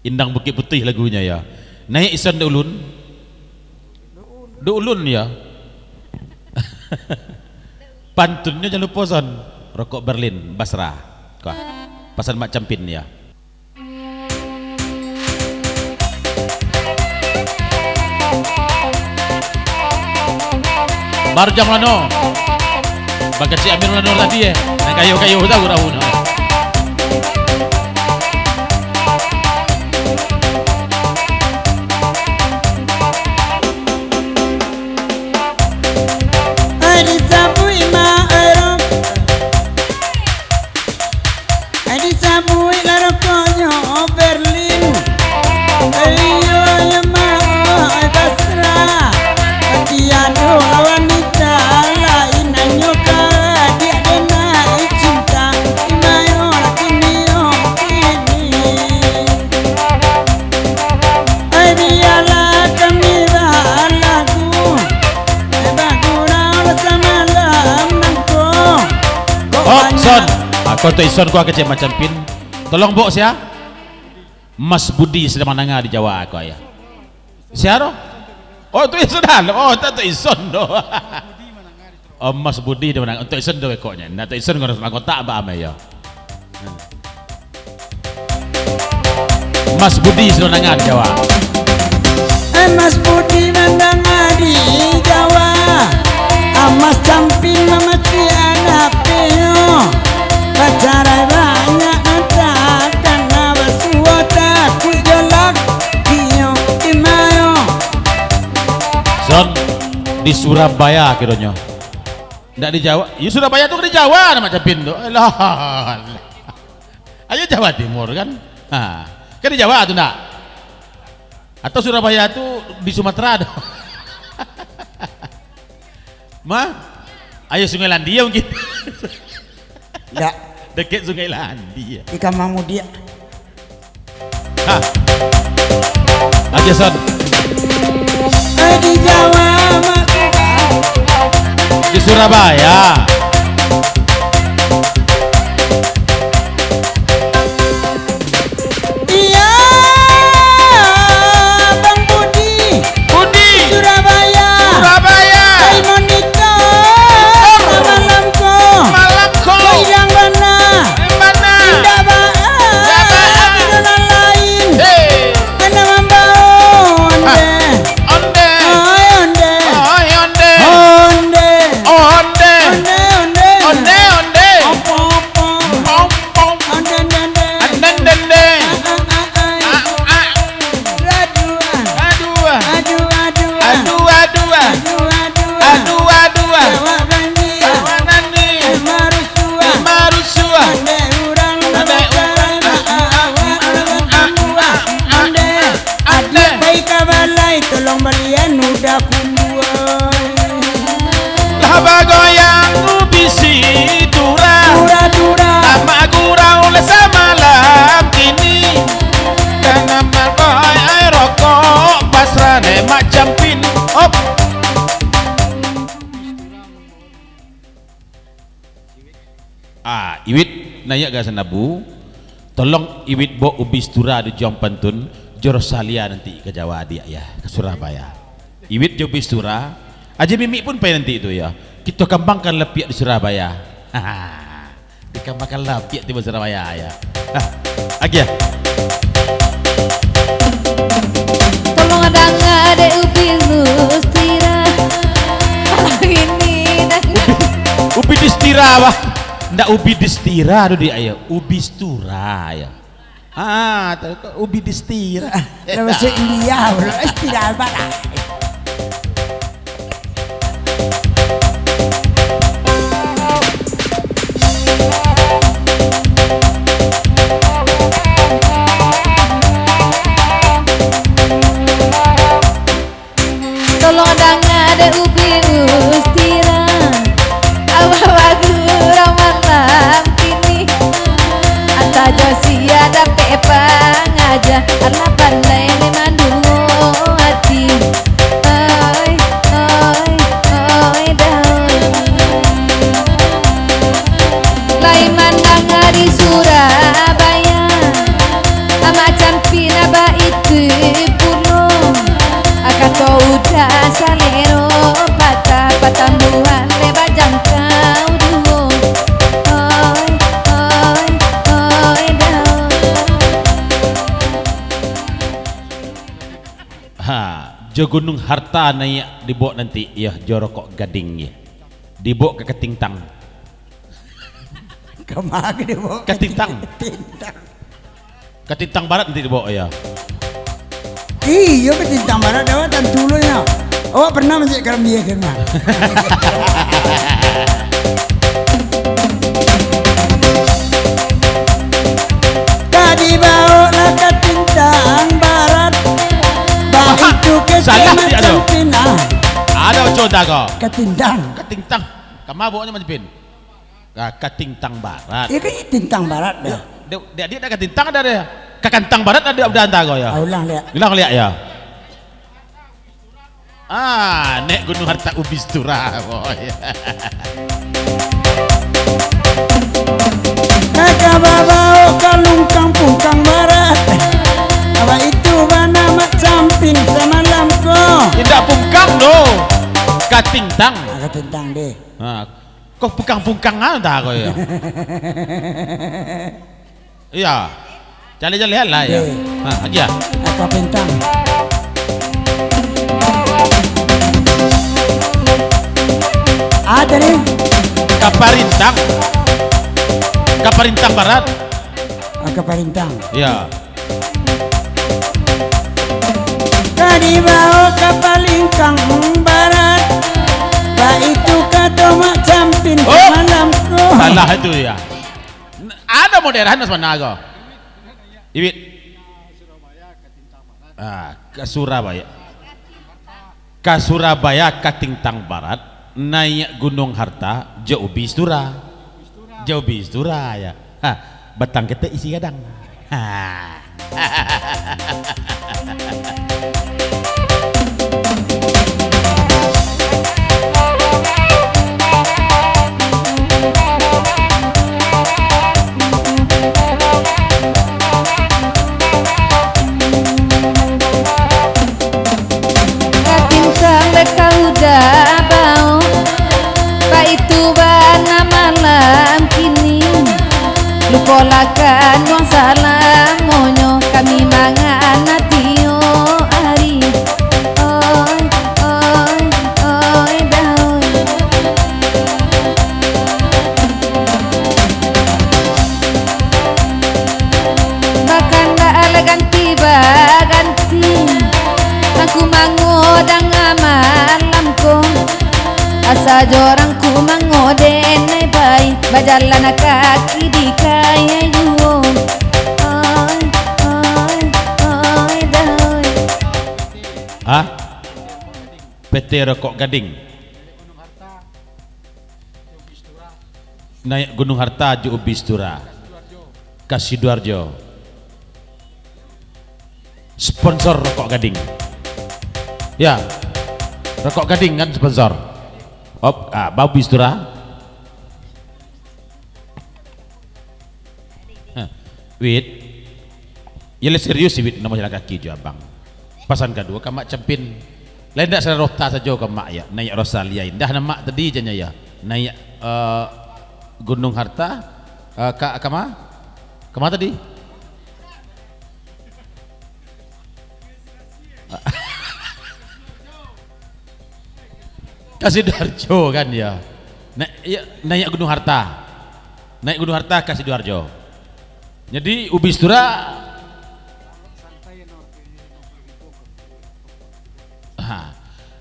Indang Bukit Putih lagunya ya. Naik ison ulun. Ulun ya. Pantunnya jangan lupa son. Rokok Berlin Basrah. Kah. Pasal Mak Campin ya. Baru jam lano. Bagai si Amir Lanur tadi ya. Nah, kayu-kayu tahu rahun. Kau tu ison kau kecil macam pin. Tolong bok sia. Mas Budi sedang menangah di Jawa aku ya. Siapa? Oh tu ison dah. Oh tak tu ison doh. Oh Mas Budi dia menangah. Untuk ison doh ekoknya. Nah tu ison kau harus kotak apa ame ya. Mas Budi sedang menangah di Jawa. Mas Budi menangah di Jawa. Mas Campin memati anak peo. Pacarai banyak nanti karena bersuara ku jolak kio imayo. Son di Surabaya kiranya. Ndak di Jawa. Ya Surabaya tuh di Jawa nama Capin tuh. Lah. Ayo Jawa Timur kan. Nah, kan di Jawa tuh ndak. Atau Surabaya tuh di Sumatera tuh. Mah, ayo Sungai Landia mungkin. Ya, dekat Sungai Landia. Ikan Mahmudia. Hah. Aja son. Di Jawa, di Surabaya. Iya, Bang Budi. Budi. Surabaya. Surabaya. Hai Monica. Malamko. Malamko. Hilang mana? Mana? Tidak baik. Dengan lain. Hey. Karena membawa onde. Onde. Onde. Onde. Onde. Onde. Onde. Onde. Onde. Opo-opo. Pom pom. Onde. Andende. Raduan. Aduh. Aduh. Aduh. Jawab banjir. Mana nih? Marusua. Marusua. Onde urang. Onde urang. Onde. Adik baik kabalai. Tolong balian udah kumbuai. Lah bagoyang ubisi turang. Dura. Nama gurau lesa malam kini. Karena magoy air rokok pasrane Mak Campin. Op. Iwit nanya gak senabu. Tolong Iwit bo ubis tura di Jom Pantun Jorosalia nanti ke Jawa dia ya, ke Surabaya. Iwit jo ubis tura. Aja Mimi pun pengen nanti itu ya. Kita kembangkan lepiak di Surabaya. Dikembangkan lepiak di Surabaya ya. Lagi ya. Tolong ada nggak ada ubis mustira. Ini Ubi distira wah. Ndak ubi distira aduh dia ya. Ubis tura ya. Ubi distira. Bahasa India, bro. Tidak barat. tolong ada nggak ada ubi mustira. Awawa gurau malam kini. Anta josia ada pepa ngaja. Arla pandai le mandungo hati. Oi daun. Lai mandang di Surabaya. Ama campina Jo Gunung Harta naik dibawa nanti ya jo rokok gading ya. Dibawa ke Ketintang. Kemana dia bawa? Ketintang. Ketintang. Ketintang Barat nanti dibawa ya. Iya Ketintang Barat dawatan dulunya. Awak pernah masuk ke dia kena? Tadi bawa lah Ketintang Barat. Itu kecamatan Pinang. Ada contoh kau. Ketintang. Ketintang. Kamu bawanya macam pin. Ketintang Barat. Iya kan Ketintang Barat dah. Dia ada Ketintang ada dia. Ketintang Barat ada udah antah kau ya. Ulang lihat. Ulang lihat ya. Nek Gunung Harta Ubistura boy. Kakak bawa kalung kampung Kang Barat. Apa itu nama campin semalam kok? Tidak pungkang do. Ketintang. Ketintang deh. Kok pungkang ada kau ya. Iya. Jali-jali lah ya. Aja. Apa Ketintang? Ada nih. Kaparintang. Kaparintang Barat. Kaparintang. Iya. Tadi bawa Kapalingkang Barat. Pak itu kata mak campin semalam kok. Salah itu ya. Ada modern mas mana kau? Iwit. Ke Surabaya. Ke Surabaya Ketintang Barat naik Gunung Harta jauh Bistura. Jauh Bistura ya. Batang kita isi kadang. Ketintang mereka udah bau. Pak itu bana malam kini. Lupolakan uang salam monyo kami mangan natio ari. Oi oi oi daoi. Makan ala ganti baganti. Aku mangodang malamku. Asa jorang ku mangoden ay bay. Bajalan kaki di kaya yuo. Oi oi oi daoi. PT Rokok Gading. Naik Gunung Harta jauh Bistura. Kasidoarjo. Sponsor Rokok Gading. Ya. Rokok Gading kan sponsor. Bau Bistura. Wit. Ya le serius sih wit nama jalan kaki jo abang. Pasan kedua kamak cempin. Lain tak saya rota saja kamak ya. Naik Rosalia indah nama tadi janya ya. Naik Gunung Harta kama tadi. Kasidoarjo kan ya. Naik Gunung Harta. Naik Gunung Harta Kasidoarjo. Jadi Ubistura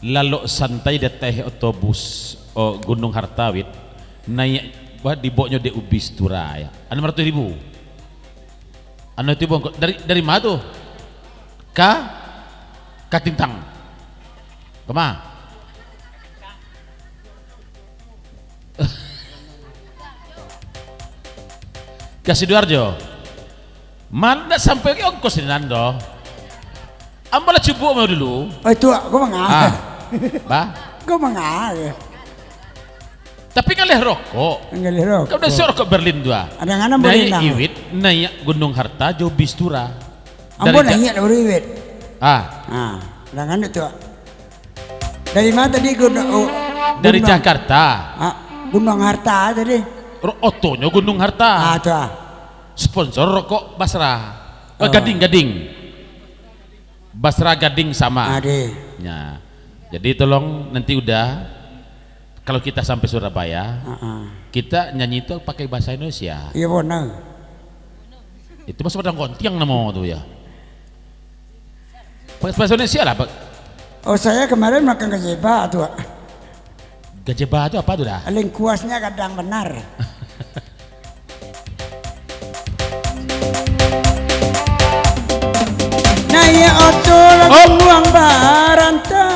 lalu santai deteh otobus Gunung Hartawit naik diboknya di Ubistura ya. 600.000. Anu itu dari mana tuh? Ketintang. Kemana? Kasidoarjo. Mana sampai ke ongkos ini nando? Ambil cubu mau dulu. Itu aku mengalir. Kau mengalir. Tapi ngalih rokok. Ngalih rokok. Kau udah rokok Berlin dua. Ada ngana Berlin. Naik Iwit, naik Gunung Harta, jauh Bistura. Ambo naik dari Iwit. Ada ngana itu. Dari mana tadi dari Jakarta. Gunung Harta tadi. Otonya Gunung Harta. Tuh. Sponsor rokok Basra. Gading. Basra Gading sama. Ade. Ya. Jadi tolong nanti udah kalau kita sampai Surabaya, kita nyanyi itu pakai bahasa Indonesia. Iya benar. Itu masuk pada kontiang nama tuh ya. Pakai bahasa Indonesia lah, Pak. Oh saya kemarin makan gajeba tuh. Gajeba itu apa tuh dah? Lengkuasnya kadang benar. Nah ya oto lagu luang baranta.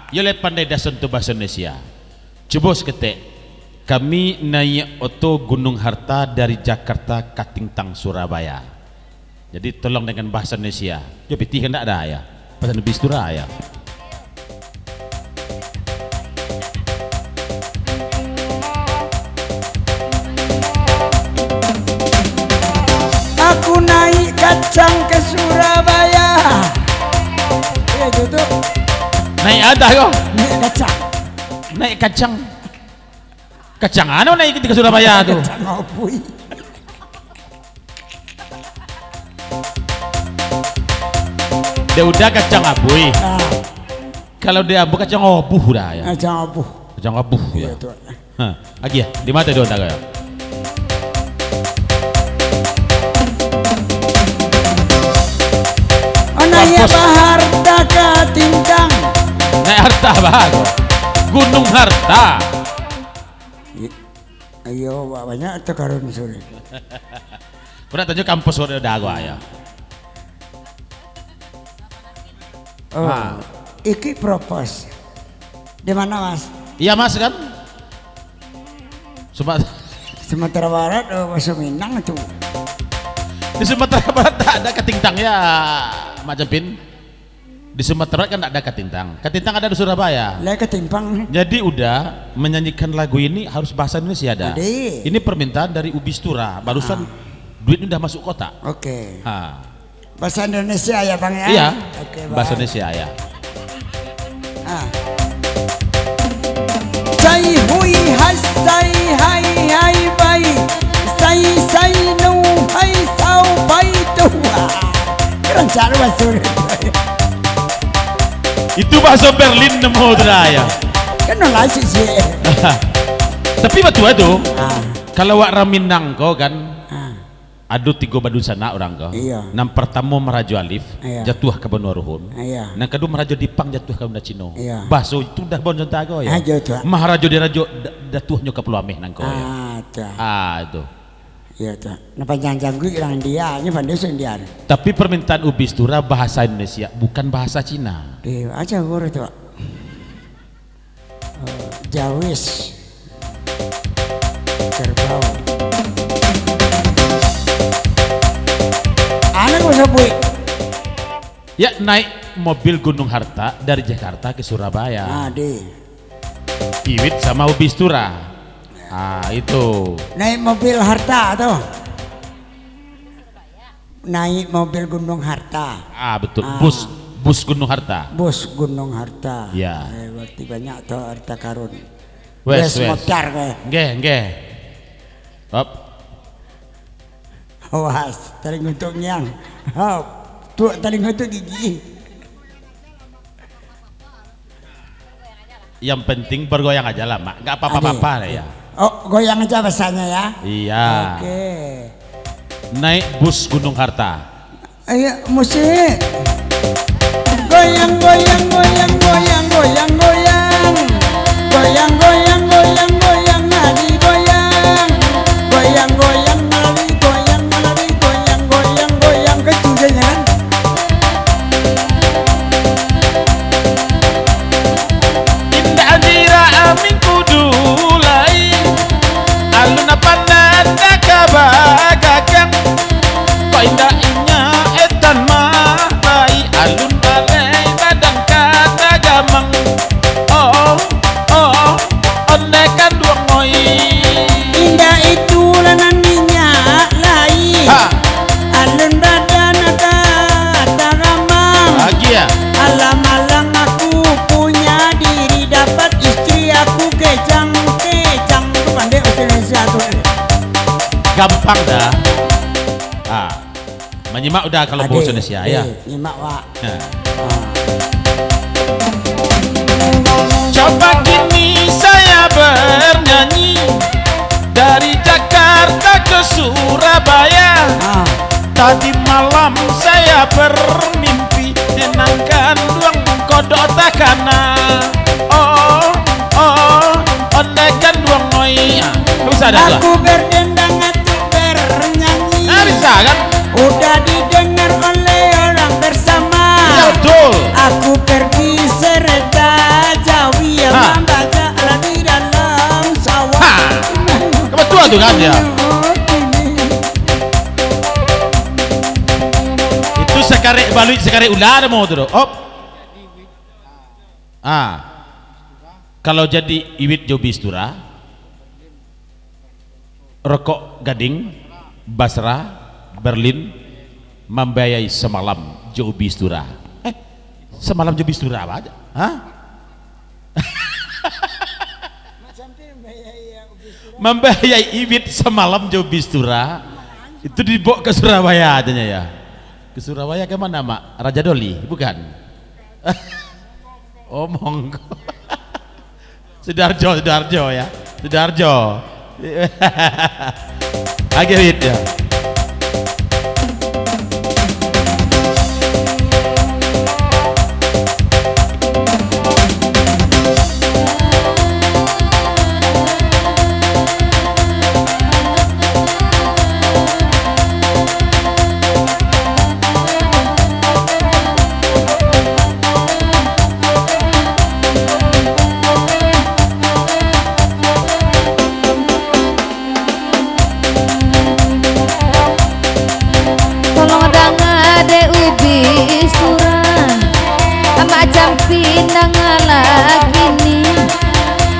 Yo le pandai dasun tu bahasa Indonesia. Coba seketik. Kami naik oto Gunung Harta dari Jakarta Katintang Surabaya. Jadi tolong dengan bahasa Indonesia. Yo pitih hendak ada ya. Bahasa Indonesia ya. Aku naik kacang ke Surabaya. Ya itu tuh. Naik ada yo. Naik kacang. Naik kacang. Kacang anu naik ke Surabaya tuh. Kacang opui. Dia udah kacang abuy. Kalau dia abu kacang obuh dah ya. Kacang opui. Kacang abuh ya. Iya tuh. Hah, lagi ya. Di mana dia tak ya? Oh naik bahar taka tintang. Naik harta bahago. Gunung Harta. Ayo banyak tuh karun sore. Pernah tanya kampus sudah ada gua ya. Oh, iki propose. Di mana mas? Iya mas kan? Sumatera Barat, Masuk Minang tuh. Di Sumatera Barat tak ada ketintang ya, Mak Jepin. Di Sumatera Barat kan tak ada ketintang. Ketintang ada di Surabaya. Lah ketimpang. Jadi udah menyanyikan lagu ini harus bahasa Indonesia ada. Ade. Ini permintaan dari Ubistura. Barusan duit udah masuk kotak. Oke. Bahasa Bahasa Indonesia ya bang ya? Iya. Oke, Bahasa Bang. Indonesia ya. Say hui hai say hai hai bai. Say no hai sau bai tu. Keren cara bahasa Itu bahasa Berlin nemu ya. kan nolak sih. Tapi betul itu. Kalau wak Raminang kau kan. Aduh tiga badu sana orang kau. Iya. Nam pertama merajo alif, Iya. jatuh ke Benua Ruhun. Iya. Nang kedua merajo dipang jatuh ke Benda Cino. Iya. Baso itu dah bon tago ya. Jatuh. Maharajo dirajo jatuhnya ke Pulau Ameh nang kau ya. Tuh. Itu. Iya tuh. Napa jangan gue orang dia, ini pandai dia. Tapi permintaan Ubistura bahasa Indonesia bukan bahasa Cina. Aja gue tuh. Jawis. Kerbau. Anak gue sabui. Ya naik mobil Gunung Harta dari Jakarta ke Surabaya. Ade. Iwit sama Ubistura. Itu. Naik mobil harta tuh. Naik mobil Gunung Harta. Betul. Bus Gunung Harta. Bus Gunung Harta. Ya. Berarti banyak tuh harta karun. Wes. Motor kayak. Nggih. Hop. Awas, taring untuk nyang. Hop. Tuh taring untuk gigi. Yang penting bergoyang aja lah, Mak. Enggak apa-apa lah ya. Oh, goyang aja bahasanya ya. Iya. Oke. Naik bus Gunung Harta. Ayo musik. Goyang goyang goyang goyang goyang goyang. Goyang goyang goyang goyang nadi goyang. Goyang goyang nadi goyang nadi goyang goyang goyang ketujuhnya kan. Indah dira amin kudulai. Alun pananda kabagakan. Kok indah inya etan mahai. Alun balai badan kata gamang. Onekan duang moi. Indah itu lanan minyak lain. Alun badan kata gamang. Lagi ya. Alam-alam aku punya diri, dapat istri aku kejang. Itu pandai bahasa Indonesia tuh. Gampang dah. menyimak udah kalau Ade, bosan ya ya. Nyimak Wak. Nah. Ah. Coba kini saya bernyanyi dari Jakarta ke Surabaya. Ah. Tadi malam saya bermimpi enangkan duang kodok takana. Oh oh ondekan duang noi. Bisa ada lah. Aku berdendang atau bernyanyi. Nah, bisa kan? Udah didengar oleh orang bersama. Ya betul. Aku pergi serta Jawi yang membaca di dalam sawah. Ha. Kebetulan tuh kan ya. Itu sekarek balik sekarek ular mau tuh. Op. Kalau jadi iwit jo bistura, rokok gading, Basra, Berlin, membayai semalam jo bistura. Semalam jo bistura apa aja? Hah? Membayai iwit semalam jo bistura. Itu dibawa ke Surabaya adanya ya. Ke Surabaya ke mana mak? Raja Doli bukan? Oh monggo. Sudarjo ya. Sudarjo. Agak ya.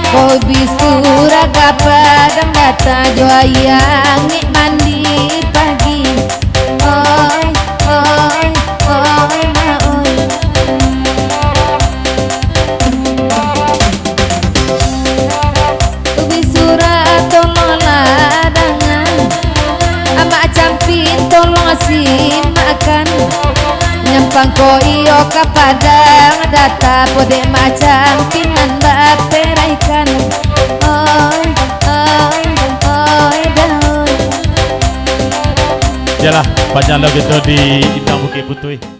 Kau bisura kapadang data joayang nik mandi pagi. Oi oi oi ma oi. Tu bisura tolong ladangan, amak campin tolong asim makan. Nyampang ko iyo kapadang data pode macam pinan baperaikan. Oi oi oi daun. Yalah banyak lo gitu di Indang Bukit Putui.